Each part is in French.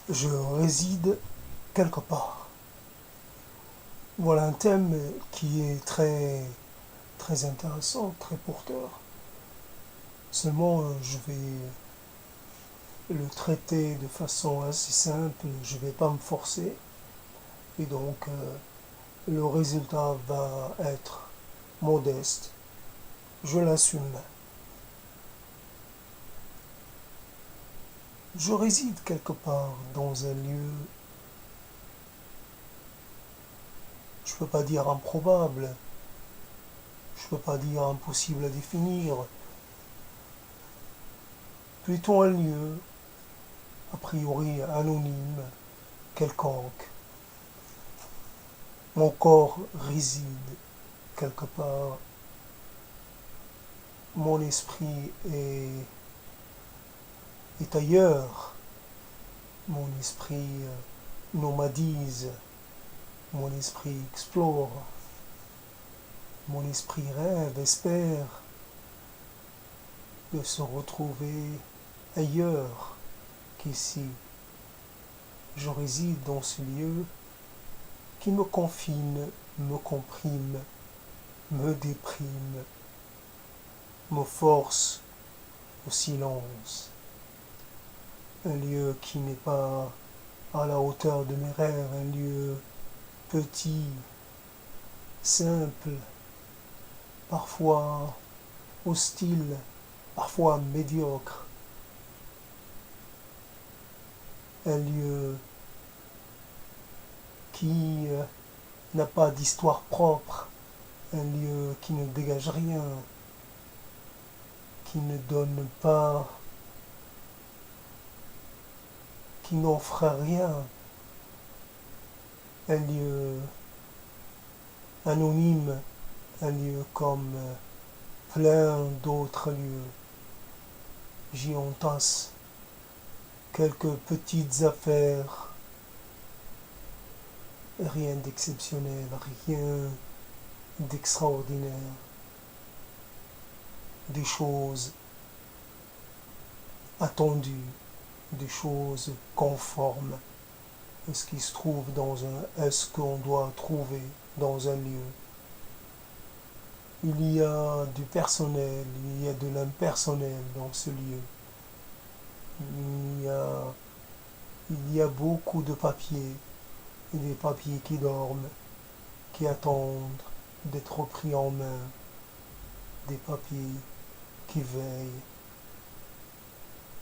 Je réside quelque part. Voilà un thème qui est très intéressant, très porteur. Seulement, je vais le traiter de façon assez simple, je ne vais pas me forcer. Et donc, le résultat va être modeste. Je l'assume. Je réside quelque part dans un lieu, je ne peux pas dire improbable, je ne peux pas dire impossible à définir, plutôt un lieu, a priori anonyme, quelconque. Mon corps réside quelque part, mon esprit est ailleurs, mon esprit nomadise, mon esprit explore, mon esprit rêve, espère de se retrouver ailleurs qu'ici. Je réside dans ce lieu qui me confine, me comprime, me déprime, me force au silence. Un lieu qui n'est pas à la hauteur de mes rêves, un lieu petit, simple, parfois hostile, parfois médiocre. Un lieu qui n'a pas d'histoire propre, un lieu qui ne dégage rien, qui ne donne pas, qui n'offre rien, un lieu anonyme, un lieu comme plein d'autres lieux. J'y entasse quelques petites affaires, rien d'exceptionnel, rien d'extraordinaire, des choses attendues, des choses conformes à ce qui se trouve à ce qu'on doit trouver dans un lieu. Il y a du personnel, il y a de l'impersonnel dans ce lieu. Il y a, il y a beaucoup de papiers, et des papiers qui dorment, qui attendent d'être pris en main, des papiers qui veillent,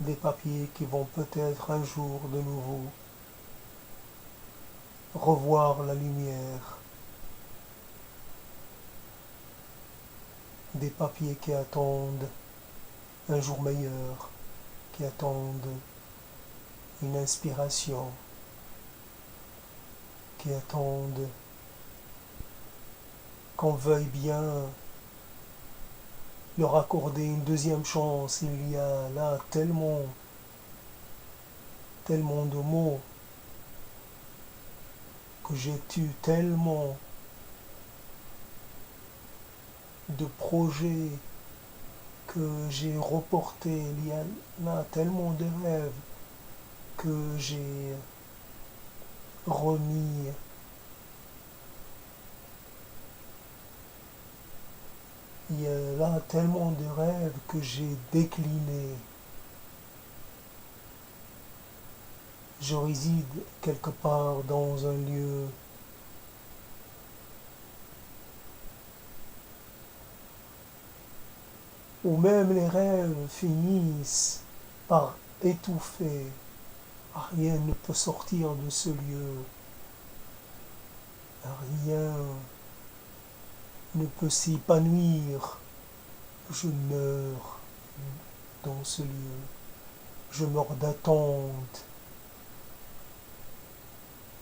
des papiers qui vont peut-être un jour de nouveau revoir la lumière, des papiers qui attendent un jour meilleur, qui attendent une inspiration, qui attendent qu'on veuille bien leur accorder une deuxième chance. Il y a là tellement de mots que j'ai eu, tellement de projets que j'ai reportés, il y a là tellement de rêves que j'ai remis, il y a là tellement de rêves que j'ai déclinés. Je réside quelque part dans un lieu où même les rêves finissent par étouffer. Rien ne peut sortir de ce lieu. Rien ne peut s'épanouir. Je meurs dans ce lieu. Je meurs d'attente,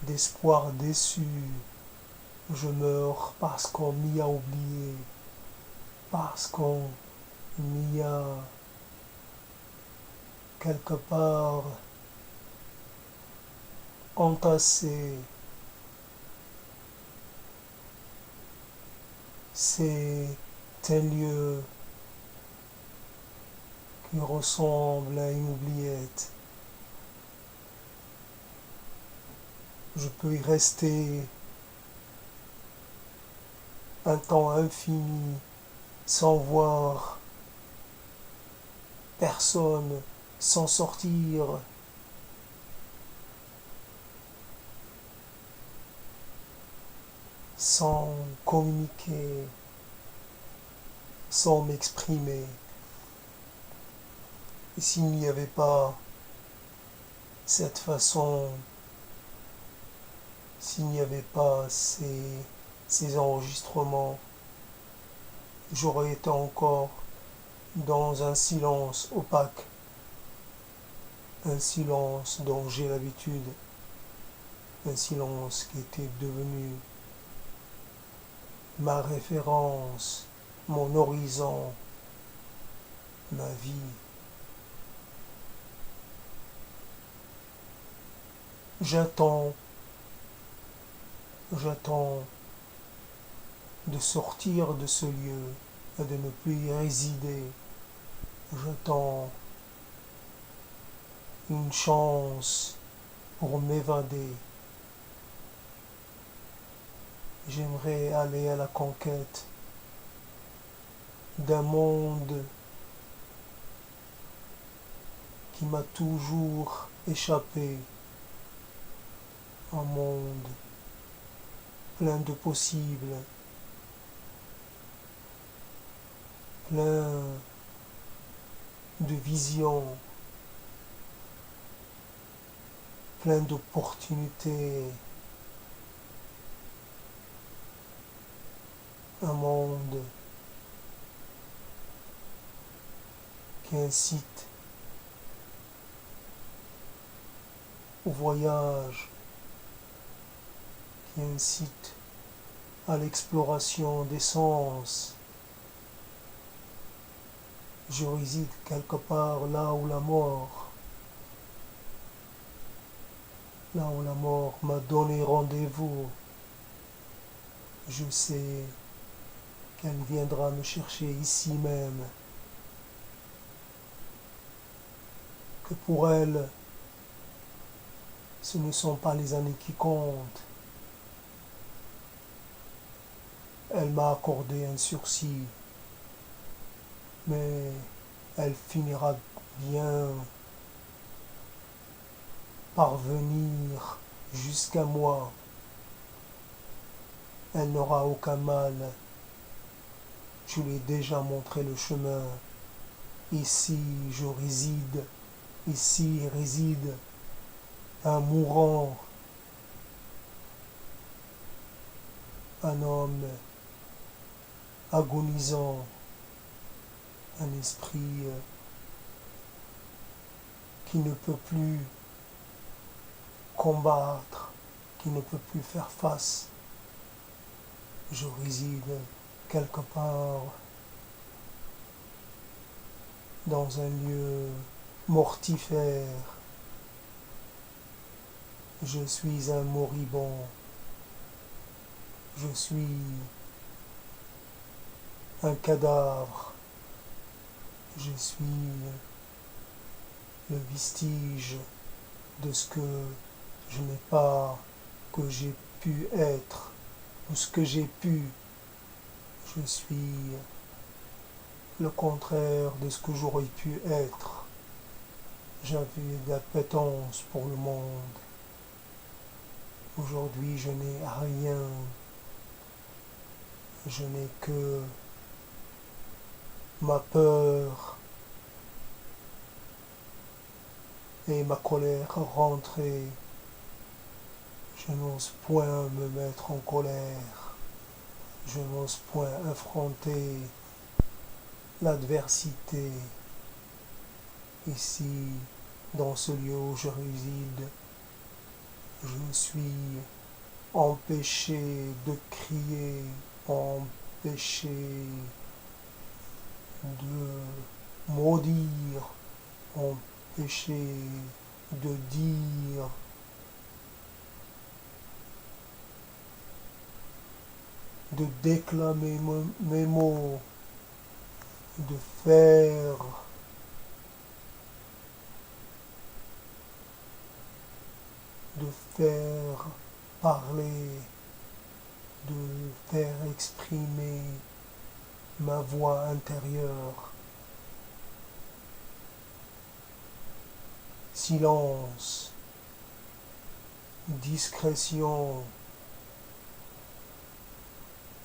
d'espoir déçu. Je meurs parce qu'on m'y a oublié, parce qu'on m'y a quelque part entassé. C'est un lieu qui ressemble à une oubliette. je peux y rester un temps infini sans voir personne, sans sortir, sans communiquer, sans m'exprimer. Et s'il n'y avait pas cette façon, s'il n'y avait pas ces enregistrements, j'aurais été encore dans un silence opaque, un silence dont j'ai l'habitude, un silence qui était devenu ma référence, mon horizon, ma vie. J'attends, j'attends de sortir de ce lieu et de ne plus y résider. J'attends une chance pour m'évader. J'aimerais aller à la conquête d'un monde qui m'a toujours échappé, un monde plein de possibles, plein de visions, plein d'opportunités, un monde qui incite au voyage, qui incite à l'exploration des sens. Je réside quelque part là où la mort m'a donné rendez-vous. Je sais qu'elle viendra me chercher ici même, que pour elle, ce ne sont pas les années qui comptent. Elle m'a accordé un sursis, mais elle finira bien par venir jusqu'à moi. Elle n'aura aucun mal. Je lui ai déjà montré le chemin. Ici je réside, ici réside un mourant, un homme agonisant, un esprit qui ne peut plus combattre, qui ne peut plus faire face. Je réside quelque part dans un lieu mortifère. Je suis un moribond. Je suis un cadavre. Je suis le vestige de ce que je n'ai pas, que j'ai pu être, ou ce que j'ai pu. Je suis le contraire de ce que j'aurais pu être. J'avais de l'appétence pour le monde. Aujourd'hui, je n'ai rien. Je n'ai que ma peur et ma colère rentrée. Je n'ose point me mettre en colère. Je n'ose point affronter l'adversité. Ici, dans ce lieu où je réside, je suis empêché de crier, empêché de maudire, empêché de dire, de déclamer mes mots, de faire de faire parler, de faire exprimer ma voix intérieure. Silence, discrétion,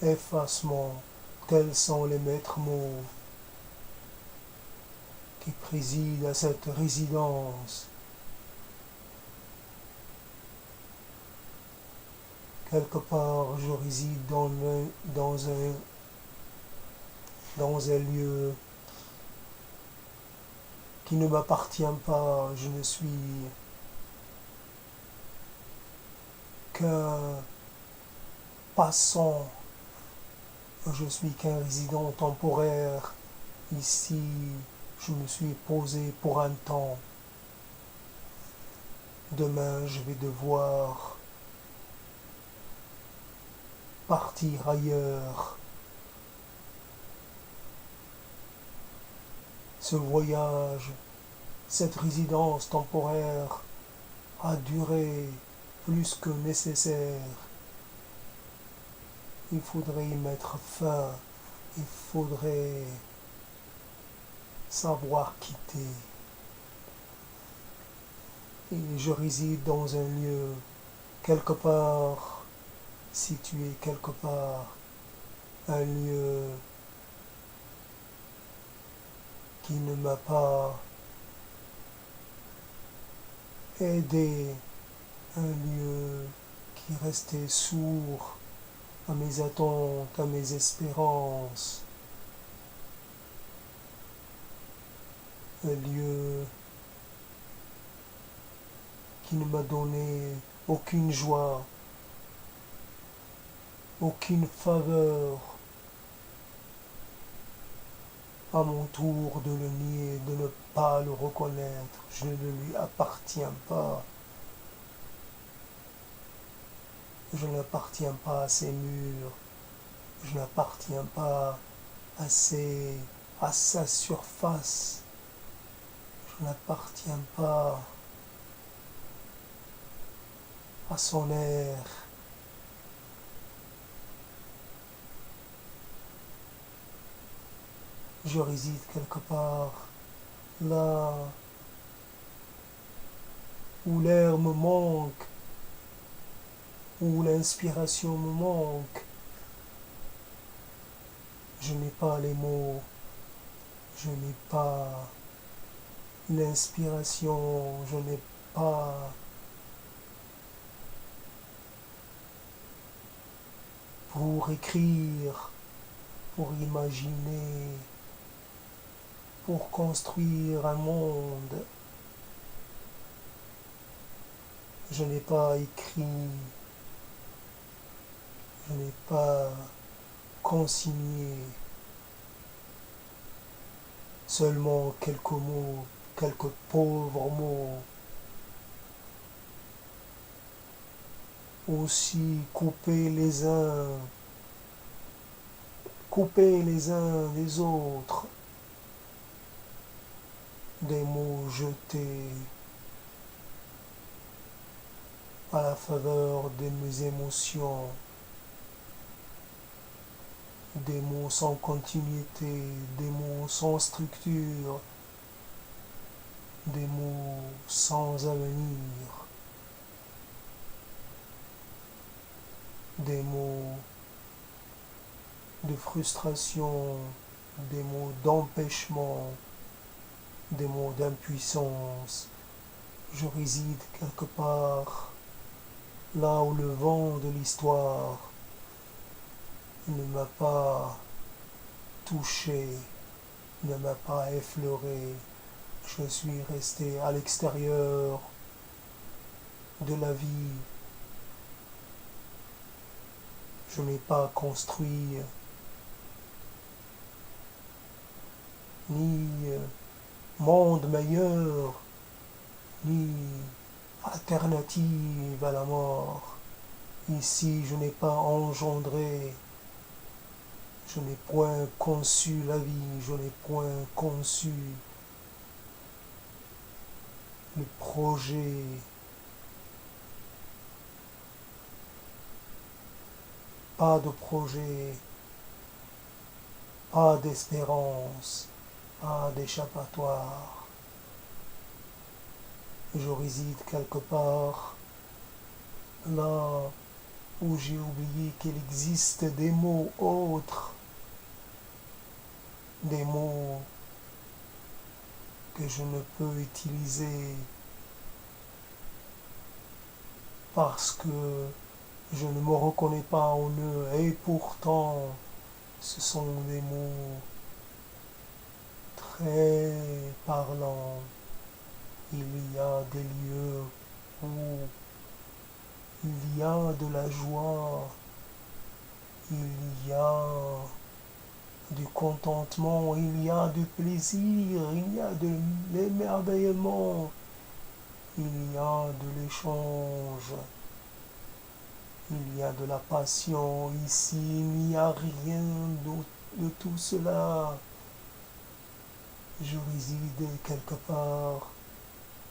effacement, tels sont les maîtres mots qui président à cette résidence. Quelque part, je réside dans un lieu qui ne m'appartient pas. Je ne suis qu'un passant. Je suis qu'un résident temporaire. Ici, je me suis posé pour un temps. Demain, je vais devoir partir ailleurs. Ce voyage, cette résidence temporaire a duré plus que nécessaire. Il faudrait y mettre fin. Il faudrait savoir quitter. Et je réside dans un lieu quelque part, situé quelque part, un lieu qui ne m'a pas aidé, un lieu qui restait sourd à mes attentes, à mes espérances, un lieu qui ne m'a donné aucune joie, aucune faveur. À mon tour de le nier, de ne pas le reconnaître, je ne lui appartiens pas. Je n'appartiens pas à ces murs, je n'appartiens pas à sa surface, je n'appartiens pas à son air. Je réside quelque part là où l'air me manque, où l'inspiration me manque. Je n'ai pas les mots, je n'ai pas l'inspiration, je n'ai pas pour écrire, pour imaginer, pour construire un monde. Je n'ai pas écrit, je n'ai pas consigné seulement quelques mots, quelques pauvres mots, aussi coupés les uns des autres, des mots jetés à la faveur de mes émotions, des mots sans continuité, des mots sans structure, des mots sans avenir, des mots de frustration, des mots d'empêchement, des mots d'impuissance. Je réside quelque part là où le vent de l'histoire ne m'a pas touché, ne m'a pas effleuré. Je suis resté à l'extérieur de la vie. Je n'ai pas construit ni monde meilleur, ni alternative à la mort. Ici, je n'ai pas engendré, je n'ai point conçu la vie, je n'ai point conçu le projet pas de projet, pas d'espérance, pas d'échappatoire. Je réside quelque part là où j'ai oublié qu'il existe des mots autres, des mots que je ne peux utiliser parce que je ne me reconnais pas en eux et pourtant ce sont des mots très parlants. Il y a des lieux où il y a de la joie, il y a du contentement, il y a du plaisir, il y a de l'émerveillement, il y a de l'échange, il y a de la passion. Ici, il n'y a rien de tout cela. Je réside quelque part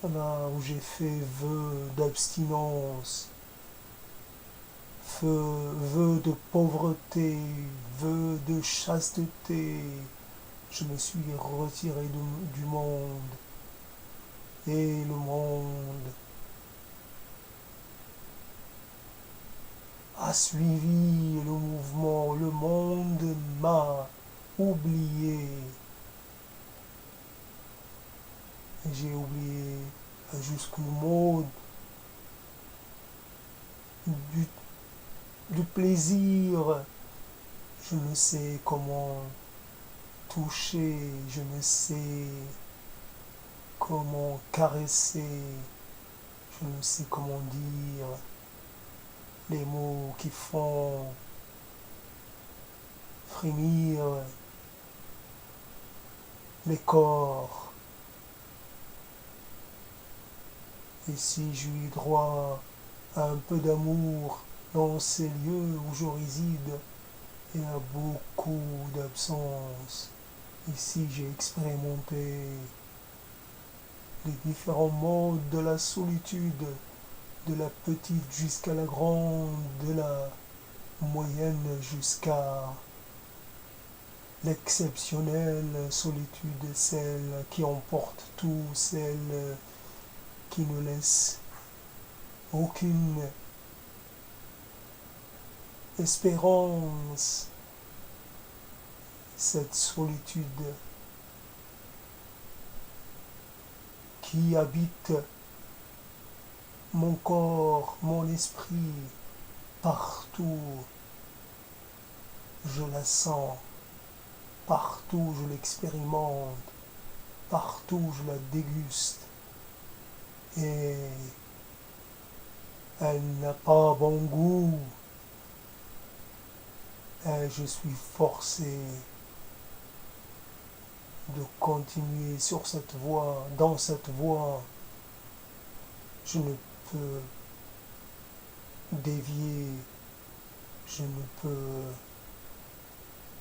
là où j'ai fait vœu d'abstinence, vœu de pauvreté, vœu de chasteté. Je me suis retiré du monde et le monde a suivi le mouvement. Le monde m'a oublié. J'ai oublié jusqu'au mot du, du plaisir. Je ne sais comment toucher, je ne sais comment caresser, je ne sais comment dire les mots qui font frémir les corps. Et si j'ai eu droit à un peu d'amour dans ces lieux où je réside, il y a beaucoup d'absence. Ici, j'ai expérimenté les différents modes de la solitude, de la petite jusqu'à la grande, de la moyenne jusqu'à l'exceptionnelle solitude, celle qui emporte tout, celle qui ne laisse aucune espérance, cette solitude qui habite mon corps, mon esprit, partout je la sens, partout je l'expérimente, partout je la déguste et elle n'a pas bon goût et je suis forcé de continuer sur cette voie, dans cette voie. Je ne peux dévier, je ne peux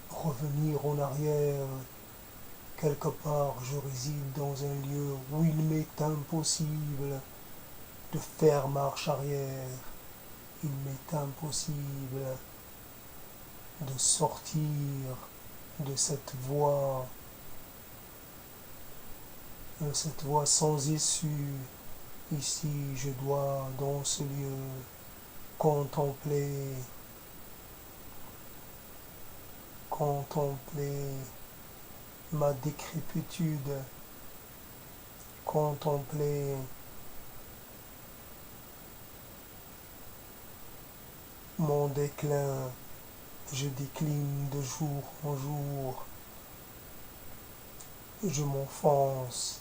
revenir en arrière. Quelque part, je réside dans un lieu où il m'est impossible de faire marche arrière. Il m'est impossible de sortir de cette voie sans issue. Ici, je dois, dans ce lieu, contempler ma décrépitude, contempler mon déclin. Je décline de jour en jour, je m'enfonce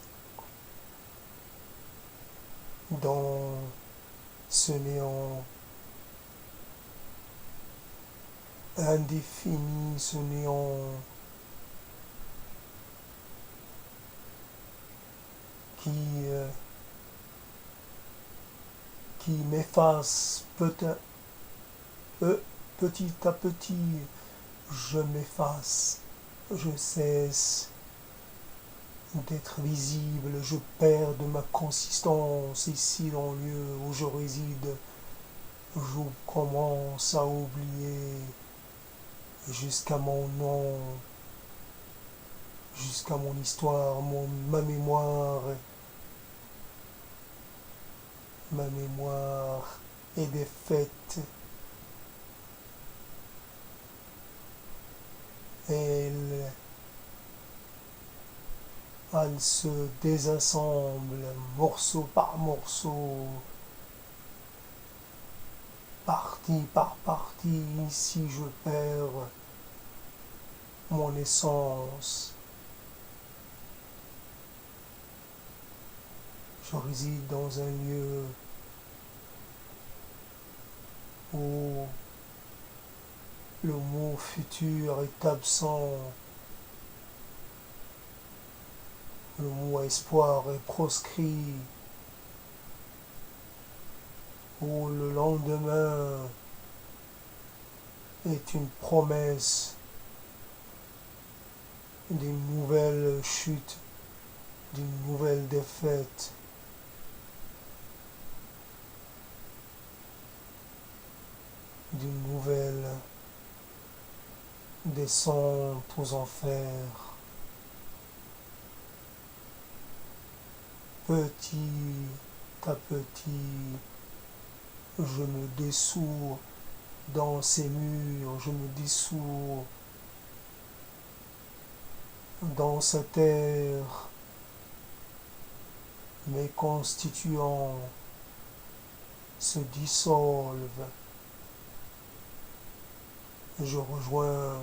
dans ce néant indéfini, ce néant qui, euh, qui m'efface petit à petit. Je m'efface, je cesse d'être visible, je perds de ma consistance ici dans le lieu où je réside. Je commence à oublier jusqu'à mon nom, jusqu'à mon histoire, ma mémoire est défaite. Elle, elle se désassemble morceau par morceau, partie par partie. Ici, je perds mon essence. Je réside dans un lieu où le mot futur est absent, le mot espoir est proscrit, où le lendemain est une promesse d'une nouvelle chute, d'une nouvelle défaite, d'une nouvelle descente aux enfers. Petit à petit, je me dessous dans ces murs, je me dissous dans cette terre, mes constituants se dissolvent. Je rejoins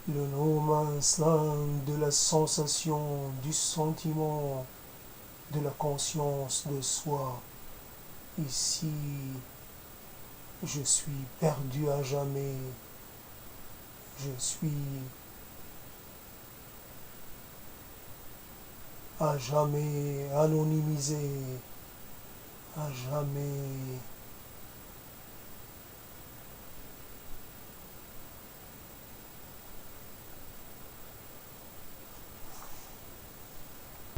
le no man's land de la sensation, du sentiment, de la conscience de soi. Ici, je suis perdu à jamais. Je suis à jamais anonymisé, à jamais